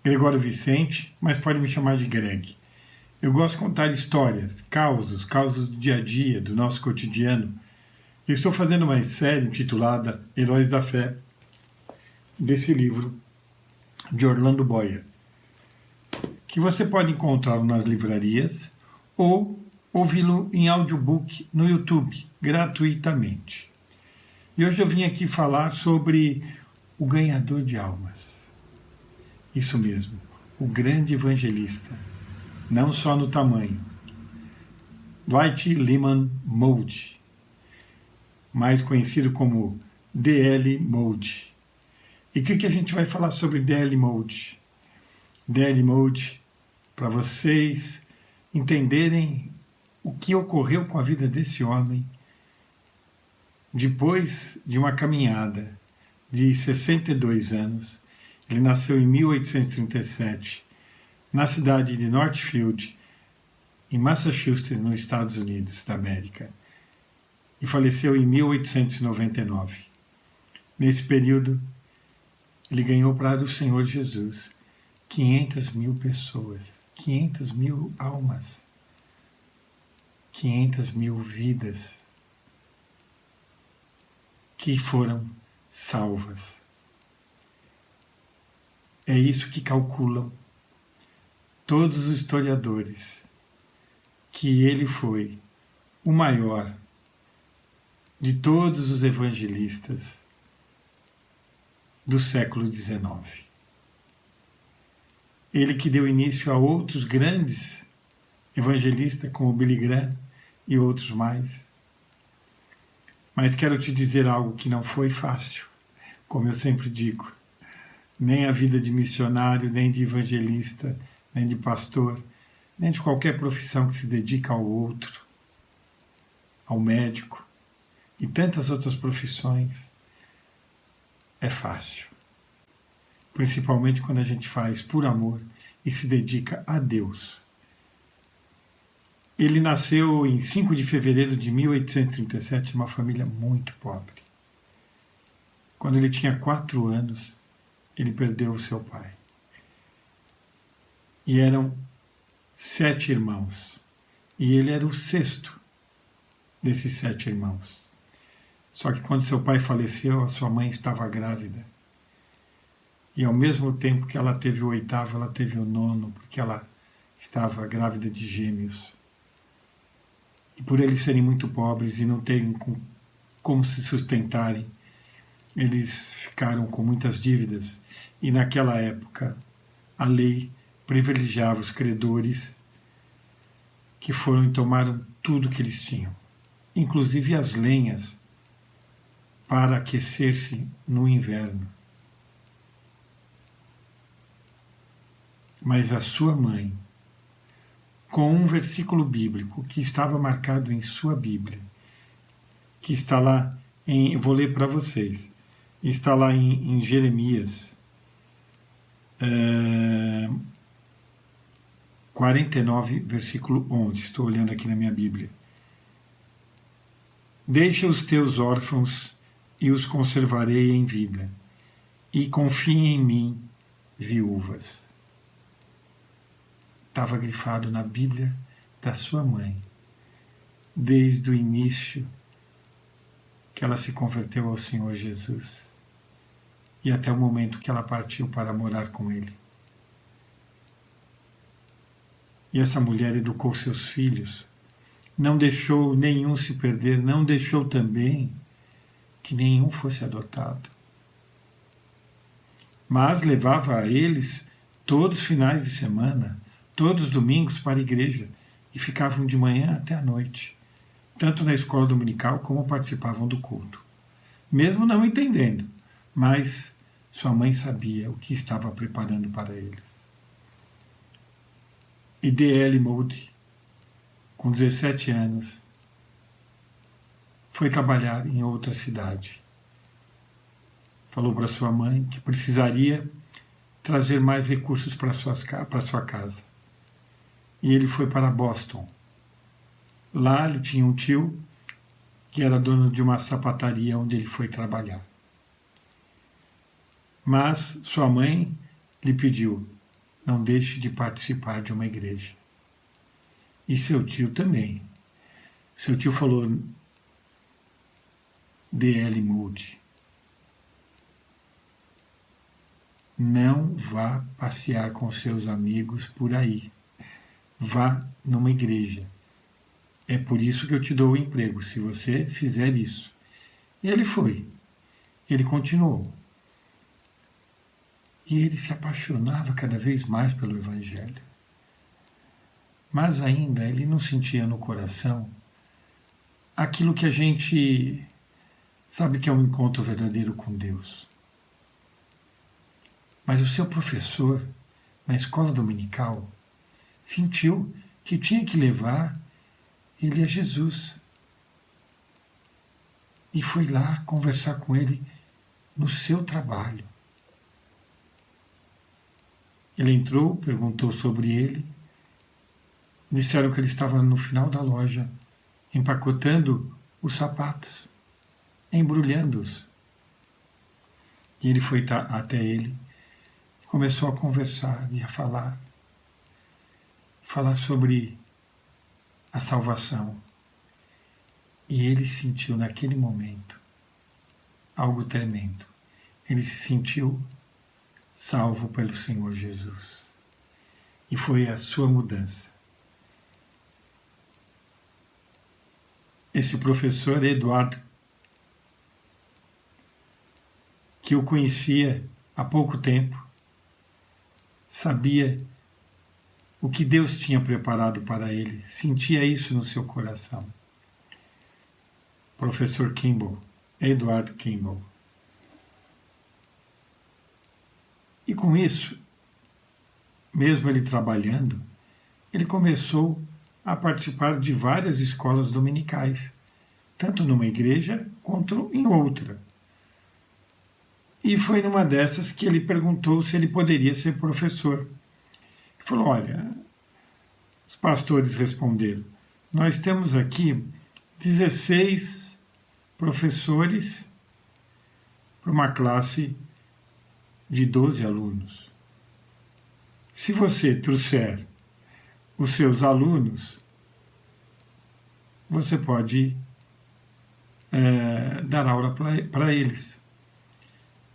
Gregório Vicente, mas pode me chamar de Greg. Eu gosto de contar histórias, causos do dia a dia, do nosso cotidiano. Eu estou fazendo uma série intitulada Heróis da Fé, desse livro de Orlando Boyer, que você pode encontrar nas livrarias ou ouvi-lo em audiobook no YouTube, gratuitamente. E hoje eu vim aqui falar sobre o ganhador de almas. Isso mesmo, o grande evangelista, não só no tamanho. Dwight Lyman Moody, mais conhecido como D.L. Moody. E o que a gente vai falar sobre D.L. Moody? D.L. Moody, para vocês entenderem o que ocorreu com a vida desse homem depois de uma caminhada de 62 anos. Ele nasceu em 1837, na cidade de Northfield, em Massachusetts, nos Estados Unidos da América, e faleceu em 1899. Nesse período, ele ganhou para o Senhor Jesus 500 mil pessoas, 500 mil almas, 500 mil vidas que foram salvas. É isso que calculam todos os historiadores, que ele foi o maior de todos os evangelistas do século XIX. Ele que deu início a outros grandes evangelistas, como Billy Graham e outros mais. Mas quero te dizer algo que não foi fácil, como eu sempre digo. Nem a vida de missionário, nem de evangelista, nem de pastor, nem de qualquer profissão que se dedica ao outro, ao médico e tantas outras profissões, é fácil. Principalmente quando a gente faz por amor e se dedica a Deus. Ele nasceu em 5 de fevereiro de 1837, numa família muito pobre. Quando ele tinha 4 anos, ele perdeu o seu pai. E eram 7 irmãos. E ele era o 6º desses 7 irmãos. Só que quando seu pai faleceu, a sua mãe estava grávida. E ao mesmo tempo que ela teve o 8º, ela teve o 9º, porque ela estava grávida de gêmeos. E por eles serem muito pobres e não terem como se sustentarem, eles ficaram com muitas dívidas. E naquela época, a lei privilegiava os credores que foram e tomaram tudo que eles tinham, inclusive as lenhas, para aquecer-se no inverno. Mas a sua mãe, com um versículo bíblico que estava marcado em sua Bíblia, que está lá, vou ler para vocês, está lá em Jeremias 49, versículo 11, estou olhando aqui na minha Bíblia. Deixa os teus órfãos e os conservarei em vida, e confiem em mim, viúvas. Estava grifado na Bíblia da sua mãe, desde o início que ela se converteu ao Senhor Jesus e até o momento que ela partiu para morar com Ele. E essa mulher educou seus filhos, não deixou nenhum se perder, não deixou também que nenhum fosse adotado. Mas levava a eles todos os finais de semana, todos os domingos para a igreja, e ficavam de manhã até a noite, tanto na escola dominical como participavam do culto. Mesmo não entendendo, mas sua mãe sabia o que estava preparando para eles. E D.L. Moody, com 17 anos, foi trabalhar em outra cidade. Falou para sua mãe que precisaria trazer mais recursos para sua casa. E ele foi para Boston. Lá ele tinha um tio que era dono de uma sapataria onde ele foi trabalhar. Mas sua mãe lhe pediu: não deixe de participar de uma igreja. E seu tio também. Seu tio falou, D.L. Moody, não vá passear com seus amigos por aí. Vá numa igreja. É por isso que eu te dou o emprego, se você fizer isso. E ele foi. Ele continuou. E ele se apaixonava cada vez mais pelo Evangelho. Mas ainda ele não sentia no coração aquilo que a gente sabe que é um encontro verdadeiro com Deus. Mas o seu professor, na escola dominical, sentiu que tinha que levar ele a Jesus. E foi lá conversar com ele no seu trabalho. Ele entrou, perguntou sobre ele. Disseram que ele estava no final da loja, empacotando os sapatos, embrulhando-os. E ele foi até ele, começou a conversar e a falar sobre a salvação. E ele sentiu naquele momento algo tremendo. Ele se sentiu salvo pelo Senhor Jesus. E foi a sua mudança. Esse professor Eduardo, que eu conhecia há pouco tempo, sabia o que Deus tinha preparado para ele, sentia isso no seu coração. Professor Kimball, Edward Kimball. E com isso, mesmo ele trabalhando, ele começou a participar de várias escolas dominicais, tanto numa igreja quanto em outra. E foi numa dessas que ele perguntou se ele poderia ser professor. Ele falou, olha, os pastores responderam, nós temos aqui 16 professores para uma classe de 12 alunos. Se você trouxer os seus alunos, você pode dar aula para eles.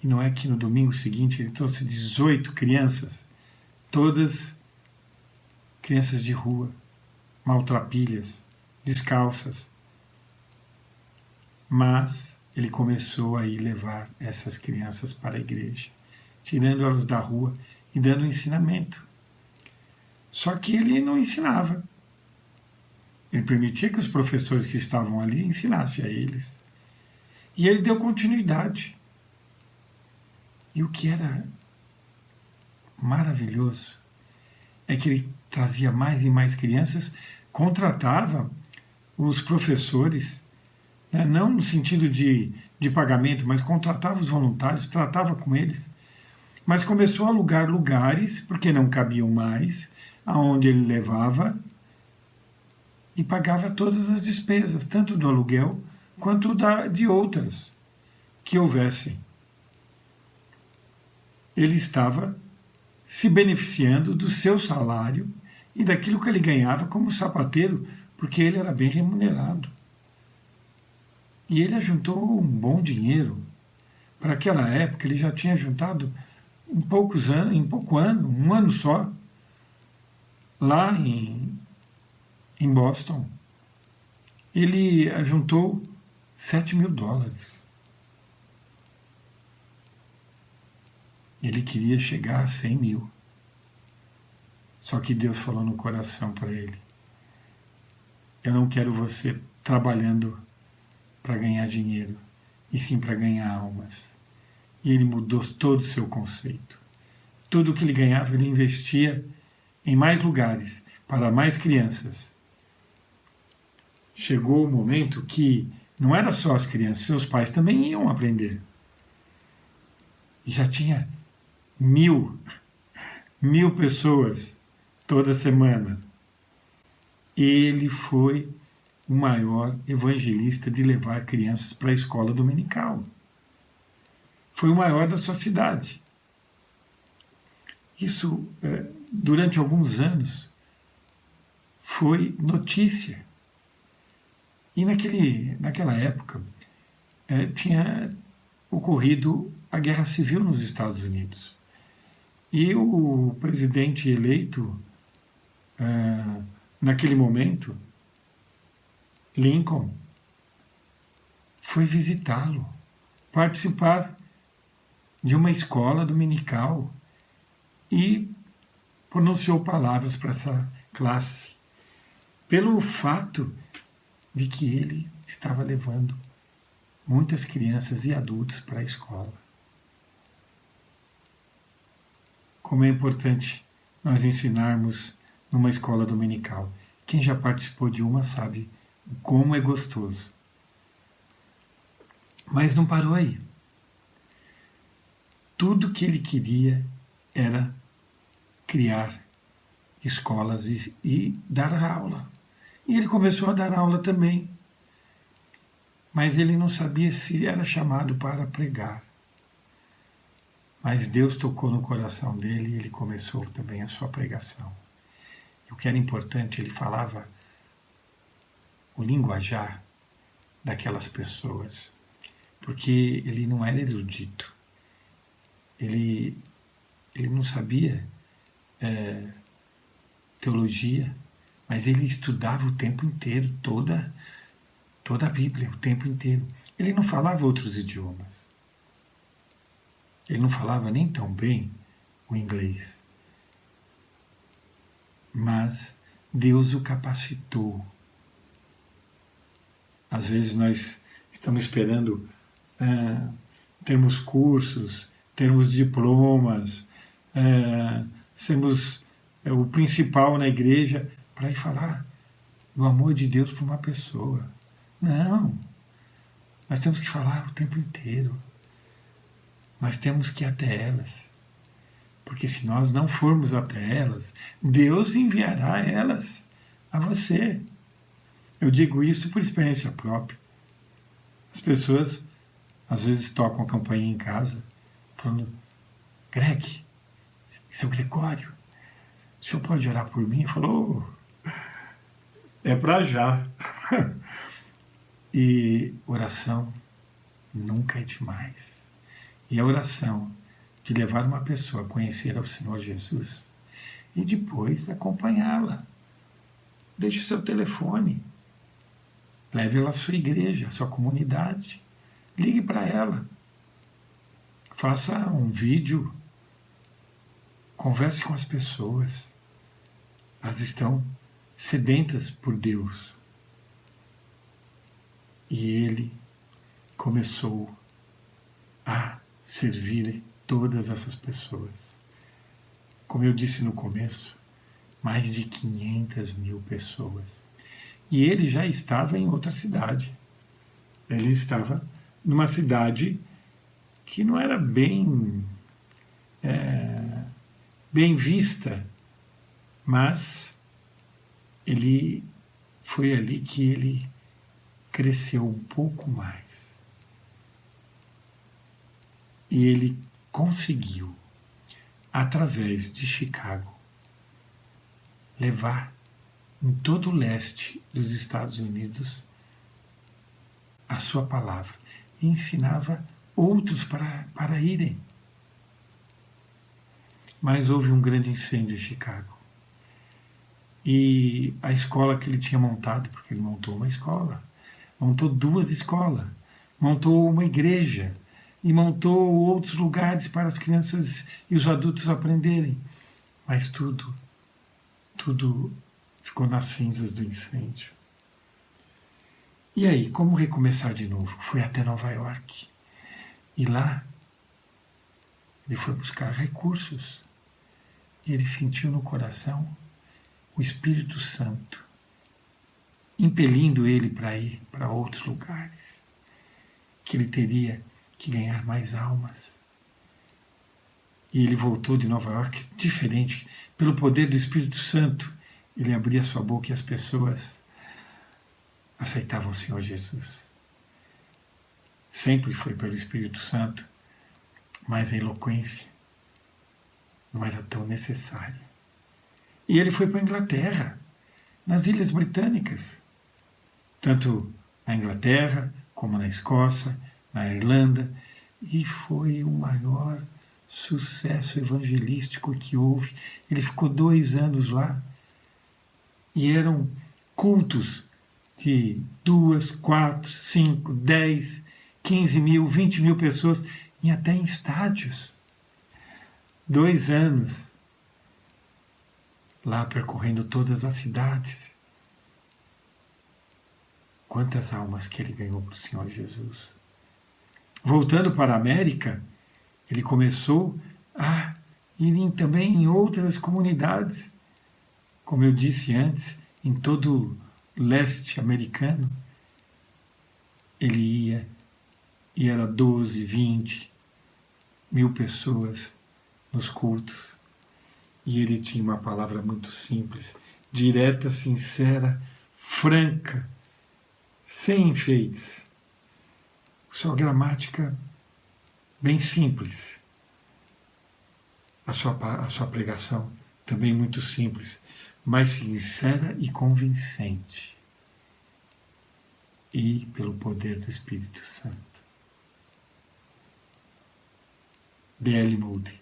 E não é que no domingo seguinte ele trouxe 18 crianças, todas crianças de rua, maltrapilhas, descalças. Mas ele começou a ir levar essas crianças para a igreja, tirando elas da rua e dando ensinamento. Só que ele não ensinava. Ele permitia que os professores que estavam ali ensinassem a eles. E ele deu continuidade. E o que era maravilhoso é que ele trazia mais e mais crianças, contratava os professores, né, não no sentido de pagamento, mas contratava os voluntários, tratava com eles. Mas começou a alugar lugares, porque não cabiam mais, aonde ele levava, e pagava todas as despesas, tanto do aluguel quanto de outras que houvessem. Ele estava se beneficiando do seu salário e daquilo que ele ganhava como sapateiro, porque ele era bem remunerado. E ele ajuntou um bom dinheiro. Para aquela época, ele já tinha juntado em pouco ano, um ano só, lá em Boston. Ele ajuntou $7.000. Ele queria chegar a 100 mil. Só que Deus falou no coração para ele, eu não quero você trabalhando para ganhar dinheiro, e sim para ganhar almas. E ele mudou todo o seu conceito. Tudo que ele ganhava, ele investia em mais lugares, para mais crianças. Chegou o momento que não era só as crianças, seus pais também iam aprender. E já tinha 1.000 pessoas toda semana. Ele foi o maior evangelista de levar crianças para a escola dominical. Foi o maior da sua cidade. Isso durante alguns anos, foi notícia. E naquela época tinha ocorrido a Guerra Civil nos Estados Unidos. E o presidente eleito, naquele momento, Lincoln, foi visitá-lo, participar de uma escola dominical e pronunciou palavras para essa classe, pelo fato de que ele estava levando muitas crianças e adultos para a escola. Como é importante nós ensinarmos numa escola dominical. Quem já participou de uma sabe como é gostoso. Mas não parou aí. Tudo que ele queria era criar escolas e dar aula. E ele começou a dar aula também. Mas ele não sabia se era chamado para pregar. Mas Deus tocou no coração dele e ele começou também a sua pregação. E o que era importante, ele falava o linguajar daquelas pessoas, porque ele não era erudito. Ele não sabia teologia, mas ele estudava o tempo inteiro, toda a Bíblia, o tempo inteiro. Ele não falava outros idiomas. Ele não falava nem tão bem o inglês. Mas Deus o capacitou. Às vezes nós estamos esperando termos cursos, termos diplomas, sermos o principal na igreja para ir falar do amor de Deus para uma pessoa. Não. Nós temos que falar o tempo inteiro. Nós temos que ir até elas. Porque se nós não formos até elas, Deus enviará elas a você. Eu digo isso por experiência própria. As pessoas às vezes tocam a campainha em casa, falando: Greg, seu Gregório, o senhor pode orar por mim? Eu falo: é para já. E oração nunca é demais. E a oração de levar uma pessoa a conhecer ao Senhor Jesus e depois acompanhá-la. Deixe o seu telefone. Leve-la à sua igreja, à sua comunidade. Ligue para ela. Faça um vídeo. Converse com as pessoas. Elas estão sedentas por Deus. E ele começou a servir todas essas pessoas. Como eu disse no começo, mais de 500 mil pessoas. E ele já estava em outra cidade. Ele estava numa cidade que não era bem vista, mas foi ali que ele cresceu um pouco mais. E ele conseguiu, através de Chicago, levar em todo o leste dos Estados Unidos a sua palavra. E ensinava outros para irem. Mas houve um grande incêndio em Chicago. E a escola que ele tinha montado, porque ele montou uma escola, montou 2 escolas, montou uma igreja, e montou outros lugares para as crianças e os adultos aprenderem. Mas tudo ficou nas cinzas do incêndio. E aí, como recomeçar de novo? Foi até Nova York. E lá, ele foi buscar recursos. E ele sentiu no coração o Espírito Santo impelindo ele para ir para outros lugares. Que ele teria que ganhar mais almas. E ele voltou de Nova York diferente. Pelo poder do Espírito Santo, ele abria sua boca e as pessoas aceitavam o Senhor Jesus. Sempre foi pelo Espírito Santo, mas a eloquência não era tão necessária. E ele foi para a Inglaterra, nas Ilhas Britânicas, tanto na Inglaterra como na Escócia, na Irlanda, e foi o maior sucesso evangelístico que houve. Ele ficou 2 anos lá, e eram cultos de 2, 4, 5, 10, 15 mil, 20 mil pessoas, e até em estádios. 2 anos lá percorrendo todas as cidades. Quantas almas que ele ganhou para o Senhor Jesus. Voltando para a América, ele começou a ir também em outras comunidades. Como eu disse antes, em todo o leste americano, ele ia e era 12, 20 mil pessoas nos cultos. E ele tinha uma palavra muito simples, direta, sincera, franca, sem enfeites. Sua gramática bem simples. A sua pregação também muito simples, mas sincera e convincente. E pelo poder do Espírito Santo. D.L. Moody.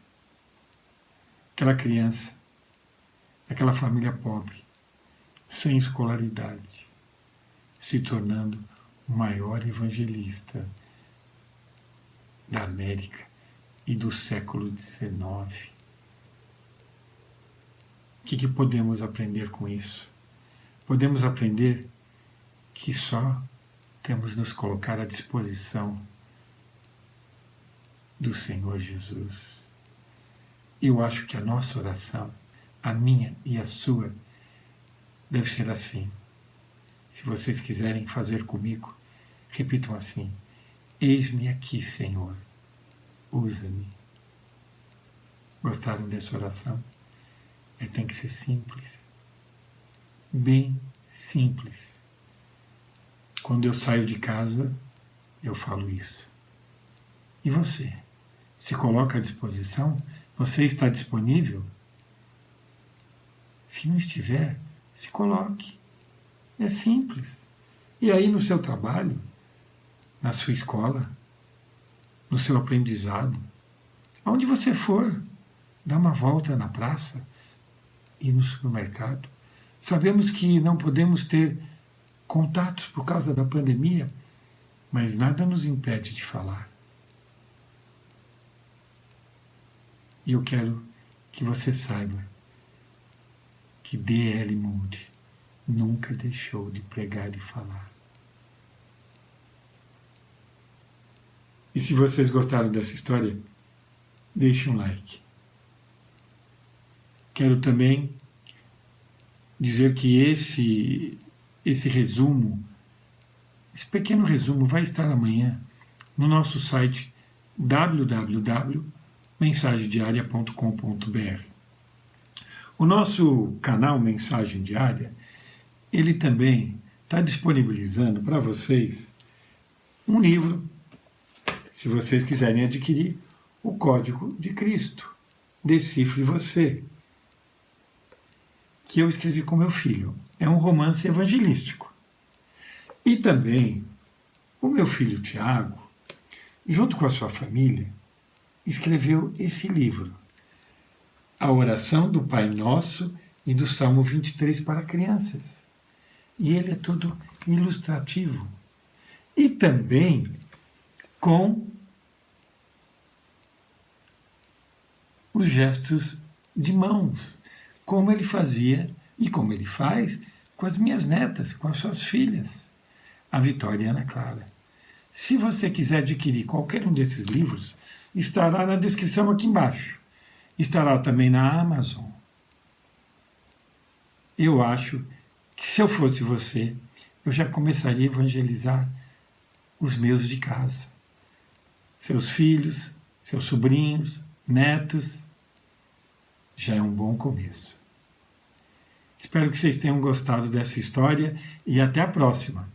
Aquela criança, aquela família pobre, sem escolaridade, se tornando o maior evangelista da América e do século XIX. O que podemos aprender com isso? Podemos aprender que só temos nos colocar à disposição do Senhor Jesus. Eu acho que a nossa oração, a minha e a sua, deve ser assim. Se vocês quiserem fazer comigo, repitam assim: eis-me aqui, Senhor, usa-me. Gostaram dessa oração? Tem que ser simples. Bem simples. Quando eu saio de casa, eu falo isso. E você? Se coloca à disposição? Você está disponível? Se não estiver, se coloque. É simples. E aí no seu trabalho, na sua escola, no seu aprendizado, aonde você for, dá uma volta na praça e no supermercado. Sabemos que não podemos ter contatos por causa da pandemia, mas nada nos impede de falar. E eu quero que você saiba que D.L. Moody nunca deixou de pregar e falar. E se vocês gostaram dessa história, deixe um like. Quero também dizer que esse resumo, esse pequeno resumo vai estar amanhã no nosso site www.mensagemdiaria.com.br. O nosso canal Mensagem Diária, ele também está disponibilizando para vocês um livro, se vocês quiserem adquirir, o Código de Cristo, Decifre Você, que eu escrevi com meu filho. É um romance evangelístico. E também o meu filho Tiago, junto com a sua família, escreveu esse livro, A Oração do Pai Nosso e do Salmo 23 para crianças. E ele é todo ilustrativo. E também com os gestos de mãos, como ele fazia e como ele faz com as minhas netas, com as suas filhas, a Vitória e a Ana Clara. Se você quiser adquirir qualquer um desses livros, estará na descrição aqui embaixo. Estará também na Amazon. Eu acho que se eu fosse você, eu já começaria a evangelizar os meus de casa. Seus filhos, seus sobrinhos, netos. Já é um bom começo. Espero que vocês tenham gostado dessa história e até a próxima.